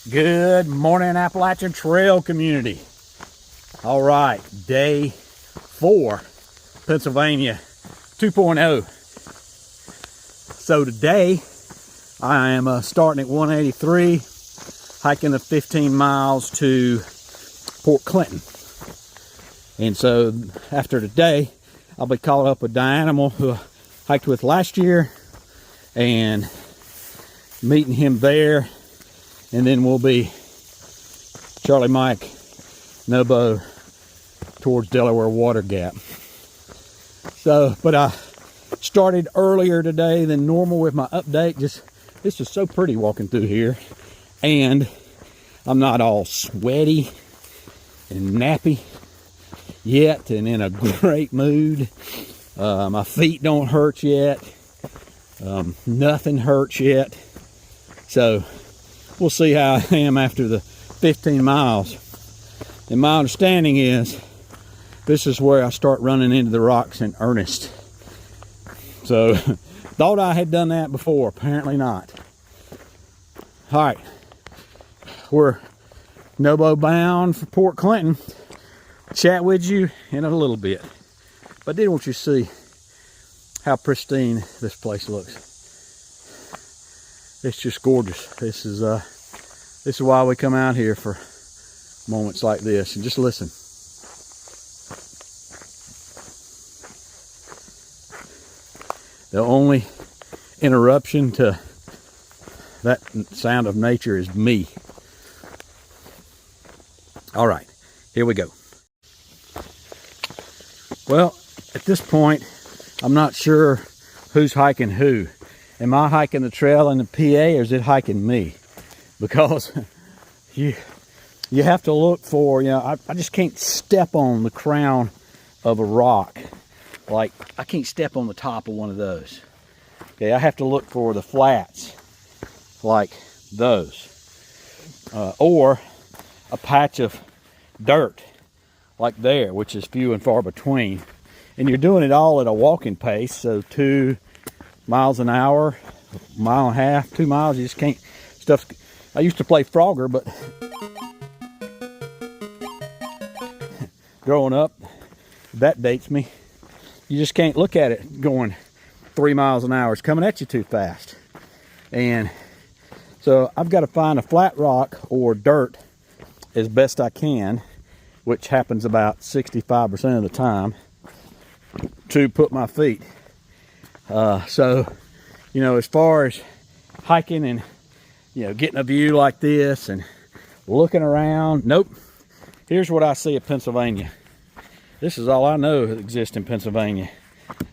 Good morning, Appalachian Trail community. All right, day 4, Pennsylvania 2.0. So today I am starting at 183, hiking the 15 miles to Port Clinton. And so after today, I'll be caught up with Dianimal, who I hiked with last year, and meeting him there. And then we'll be Charlie Mike Nobo towards Delaware Water Gap. So, but I started earlier today than normal with my update. This is so pretty walking through here, and I'm not all sweaty and nappy yet, and in a great mood. My feet don't hurt yet. Nothing hurts yet. So we'll see how I am after the 15 miles. And my understanding is this is where I start running into the rocks in earnest. So thought I had done that before, apparently not. All right, we're Nobo bound for Port Clinton. Chat with you in a little bit, but I did want you to see how pristine this place looks. It's just gorgeous. This is why we come out here, for moments like this, and just listen. The only interruption to that sound of nature is me. All right, here we go. Well, at this point, I'm not sure who's hiking who. Am I hiking the trail in the PA, or is it hiking me? Because you have to look for, I just can't step on the crown of a rock. Like, I can't step on the top of one of those. Okay, I have to look for the flats, like those. Or a patch of dirt, like there, which is few and far between. And you're doing it all at a walking pace, so 2 miles an hour, mile and a half, 2 miles, you just can't, stuff. I used to play Frogger, but growing up, that dates me. You just can't look at it going 3 miles an hour. It's coming at you too fast. And so I've got to find a flat rock or dirt as best I can, which happens about 65% of the time, to put my feet. So, as far as hiking and, getting a view like this and looking around, nope. Here's what I see of Pennsylvania. This is all I know exists in Pennsylvania.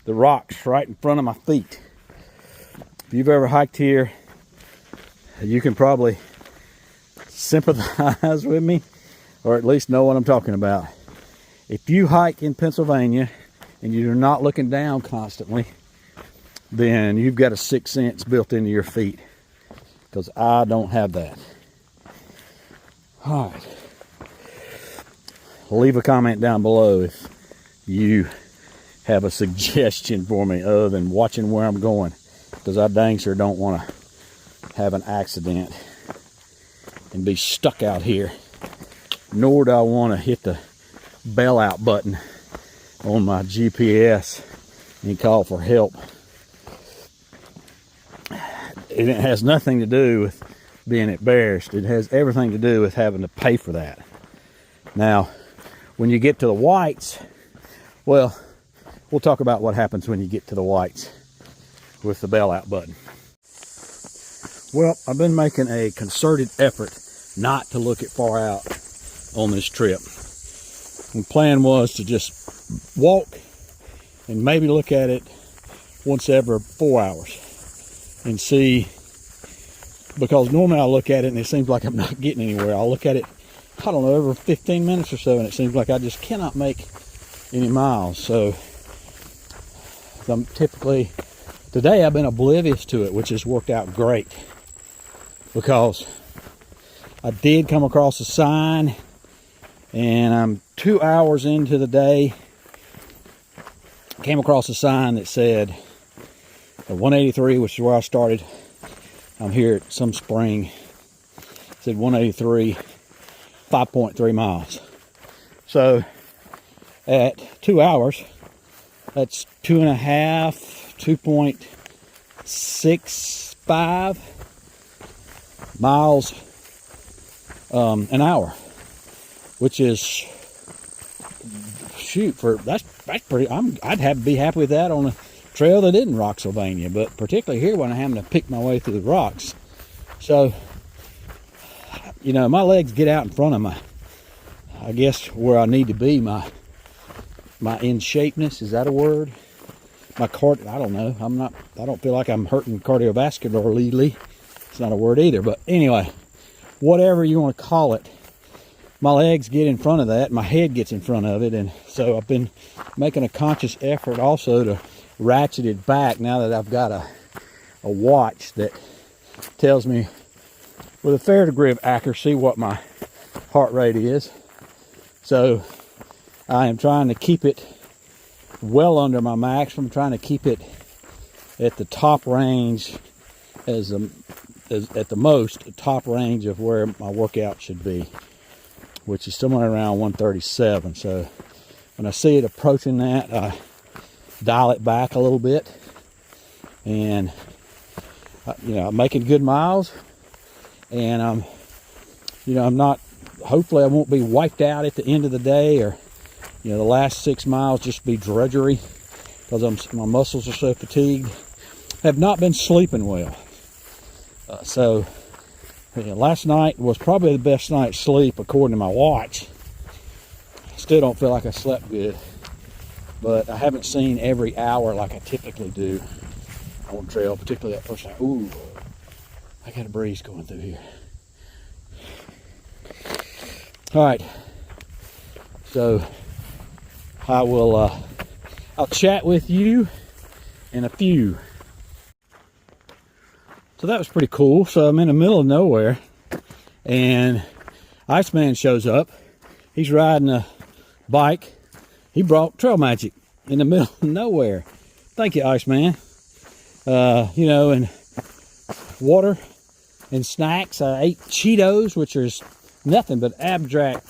The rocks right in front of my feet. If you've ever hiked here, you can probably sympathize with me, or at least know what I'm talking about. If you hike in Pennsylvania and you're not looking down constantly, then you've got a sixth sense built into your feet, because I don't have that. All right. Leave a comment down below if you have a suggestion for me other than watching where I'm going, because I dang sure don't want to have an accident and be stuck out here. Nor do I want to hit the bailout button on my GPS and call for help. And it has nothing to do with being embarrassed. It has everything to do with having to pay for that. Now, when you get to the whites, well, we'll talk about what happens when you get to the whites with the bailout button. Well, I've been making a concerted effort not to look at far out on this trip. The plan was to just walk and maybe look at it once every 4 hours and see, because normally I look at it and it seems like I'm not getting anywhere. I'll look at it, I don't know, over 15 minutes or so, and it seems like I just cannot make any miles. So I'm typically, today I've been oblivious to it, which has worked out great, because I did come across a sign, and I'm 2 hours into the day, came across a sign that said 183, which is where I started. I'm here at some spring, said 183, 5.3 miles. So at 2 hours, that's 2.65 miles an hour, which is, shoot, for that's pretty. I'd be happy with that on a trail that isn't Rocksylvania, but particularly here when I'm having to pick my way through the rocks. So, you know, my legs get out in front of my, I guess, where I need to be, my in shapeness, is that a word? My I don't know. I don't feel like I'm hurting cardiovascularly. It's not a word either, but anyway, whatever you want to call it, my legs get in front of that, my head gets in front of it, and so I've been making a conscious effort also to ratchet it back now that I've got a watch that tells me with a fair degree of accuracy what my heart rate is. So I am trying to keep it well under my max. I'm trying to keep it at the top range, as at the most top range of where my workout should be, which is somewhere around 137. So when I see it approaching that, I dial it back a little bit, and you know, I'm making good miles, and I'm not, hopefully I won't be wiped out at the end of the day, or you know, the last 6 miles just be drudgery, because my muscles are so fatigued. Have not been sleeping well. So last night was probably the best night's sleep according to my watch. Still don't feel like I slept good, but I haven't seen every hour like I typically do on trail, particularly that first night. Ooh, I got a breeze going through here. All right, so I will I'll chat with you in a few. So that was pretty cool. So I'm in the middle of nowhere, and Iceman shows up. He's riding a bike. He brought trail magic in the middle of nowhere. Thank you, Iceman. You know, and water and snacks. I ate Cheetos, which is nothing but abject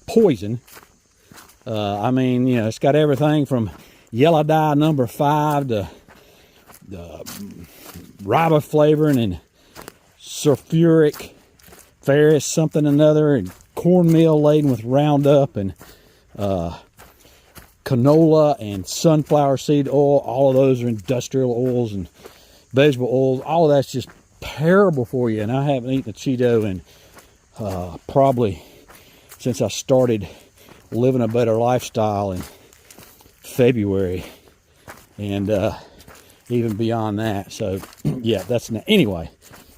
poison. I mean, you know, it's got everything from yellow dye number 5 to the riboflavin and sulfuric ferrous something another, and cornmeal laden with Roundup, and canola and sunflower seed oil. All of those are industrial oils and vegetable oils. All of that's just terrible for you, and I haven't eaten a Cheeto in probably since I started living a better lifestyle in February, and even beyond that. So yeah, that's not, anyway,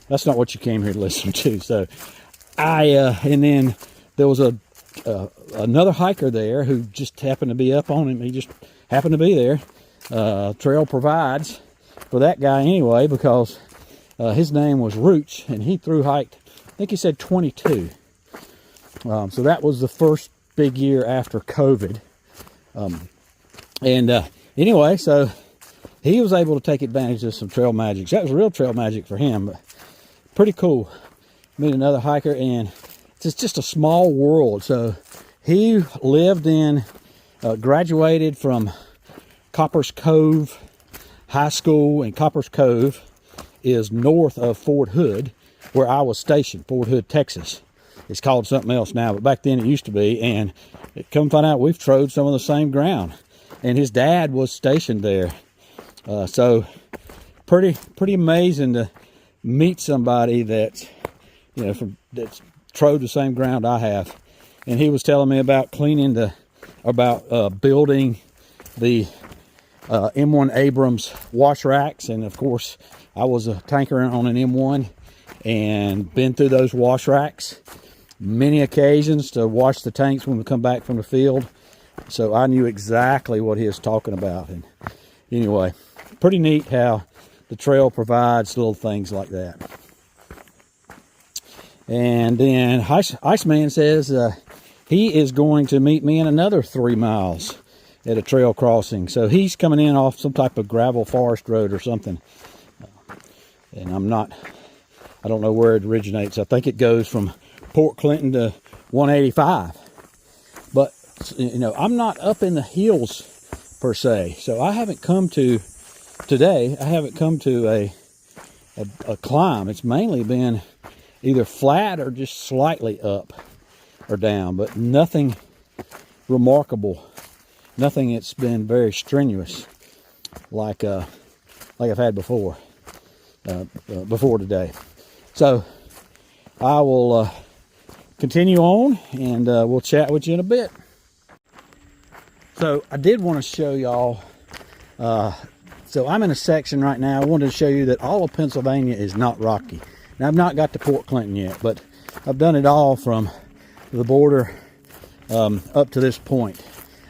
that's not what you came here to listen to. So and then there was another hiker there who just happened to be up on him. He just happened to be there. Trail provides for that guy anyway, because his name was Rooch, and he through hiked, I think he said 22. So that was the first big year after COVID. Anyway, so he was able to take advantage of some trail magic. That was real trail magic for him, but pretty cool. Meet another hiker, and it's just a small world. So he lived in, graduated from Coppers Cove High School, and Coppers Cove is north of Fort Hood, where I was stationed, Fort Hood, Texas. It's called something else now, but back then it used to be, and come find out we've trod some of the same ground. And his dad was stationed there. So pretty amazing to meet somebody that's, you know, that's trod the same ground I have. And he was telling me about building the M1 Abrams wash racks. And of course, I was a tanker on an M1 and been through those wash racks many occasions to wash the tanks when we come back from the field. So I knew exactly what he was talking about. And anyway, pretty neat how the trail provides little things like that. And then Iceman says he is going to meet me in another 3 miles at a trail crossing. So he's coming in off some type of gravel forest road or something. And I'm not I don't know where it originates. I think it goes from Port Clinton to 185. But, you know, I'm not up in the hills per se. So I haven't come to, today, I haven't come to a climb. It's mainly been either flat or just slightly up or down, but nothing remarkable. Nothing that's been very strenuous like I've had before today. So I will continue on, and we'll chat with you in a bit. So I did want to show y'all, so I'm in a section right now. I wanted to show you that all of Pennsylvania is not rocky. Now, I've not got to Port Clinton yet, but I've done it all from the border up to this point.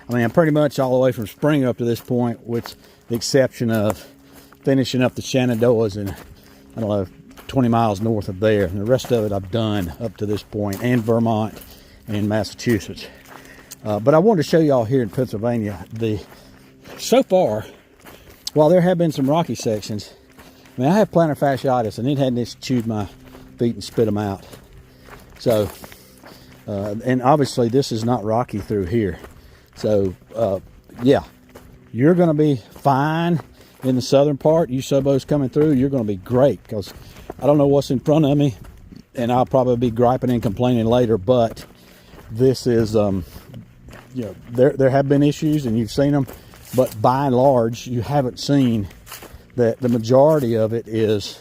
I mean, I'm pretty much all the way from Spring up to this point, with the exception of finishing up the Shenandoahs and, I don't know, 20 miles north of there. And the rest of it I've done up to this point, and Vermont and Massachusetts. But I wanted to show y'all here in Pennsylvania, so far, while there have been some rocky sections, I mean, I have plantar fasciitis, and it hadn't just chewed my feet and spit them out. So, and obviously this is not rocky through here. So, yeah, you're going to be fine in the southern part. You subos coming through, you're going to be great, because I don't know what's in front of me, and I'll probably be griping and complaining later, but this is, you know, there have been issues, and you've seen them, but by and large, you haven't seen that the majority of it is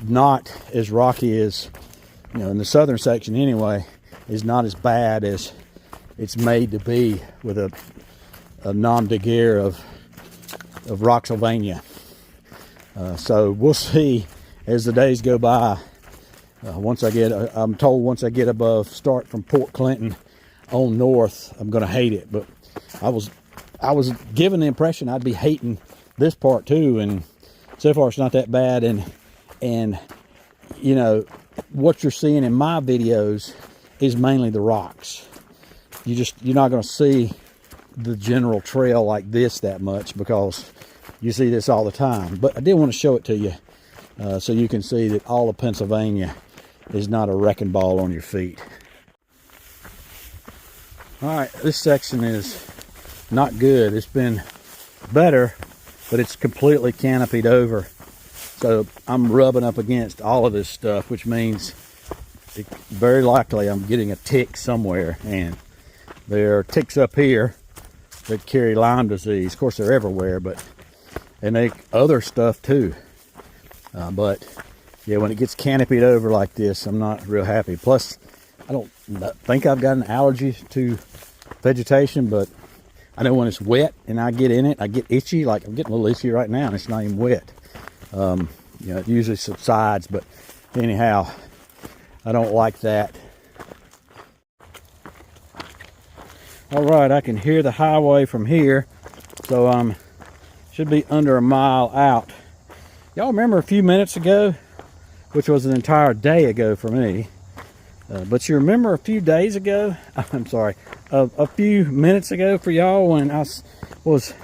not as rocky as, you know, in the southern section anyway, is not as bad as it's made to be with a nom de guerre of Rocksylvania. So we'll see as the days go by. I'm told once I get above, start from Port Clinton on north, I'm going to hate it. But I was given the impression I'd be hating this part too, and so far it's not that bad. And you know, what you're seeing in my videos is mainly the rocks. You're not going to see the general trail like this that much, because you see this all the time. But I did want to show it to you, so you can see that all of Pennsylvania is not a wrecking ball on your feet. All right, this section is not good. It's been better, but it's completely canopied over. So I'm rubbing up against all of this stuff, which means very likely I'm getting a tick somewhere. And there are ticks up here that carry Lyme disease. Of course, they're everywhere, and they other stuff too. But yeah, when it gets canopied over like this, I'm not real happy. Plus, I don't think I've got an allergy to vegetation, but I know when it's wet and I get in it, I get itchy. Like I'm getting a little itchy right now, and it's not even wet. You know, it usually subsides, but anyhow, I don't like that. All right, I can hear the highway from here, so should be under a mile out. Y'all remember a few minutes ago, which was an entire day ago for me, but you remember a few days ago, I'm sorry, a few minutes ago for y'all, when I was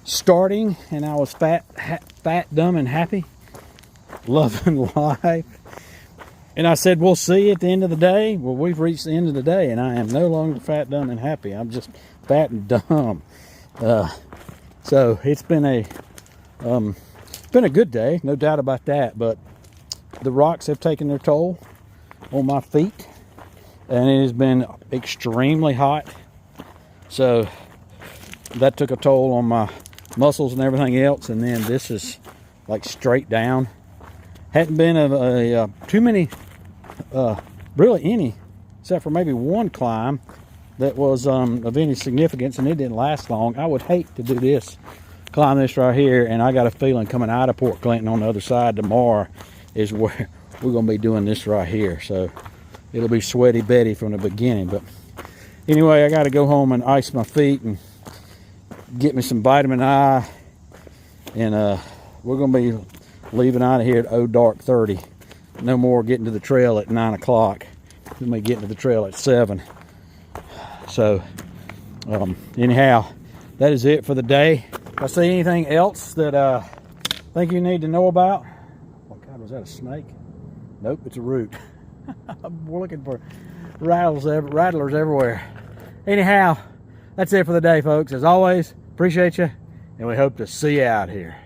starting and I was fat, dumb, and happy, loving life. And I said, we'll see at the end of the day. Well, we've reached the end of the day, and I am no longer fat, dumb, and happy. I'm just fat and dumb. So it's been a good day, no doubt about that. But the rocks have taken their toll on my feet, and it has been extremely hot. So that took a toll on my muscles and everything else. And then this is like straight down. Hadn't been too many, really any, except for maybe one climb that was of any significance, and it didn't last long. I would hate to do this, climb this right here, and I got a feeling coming out of Port Clinton on the other side tomorrow is where we're going to be doing this right here. So it'll be sweaty Betty from the beginning. But anyway, I got to go home and ice my feet and get me some vitamin I, and we're going to be leaving out of here at dark 30. No more getting to the trail at 9 o'clock. We may get to the trail at 7. So anyhow, that is it for the day. If I see anything else that I think you need to know about, oh God, was that a snake? Nope, it's a root. We're looking for rattlers everywhere. Anyhow, that's it for the day, folks. As always, appreciate you, and we hope to see you out here.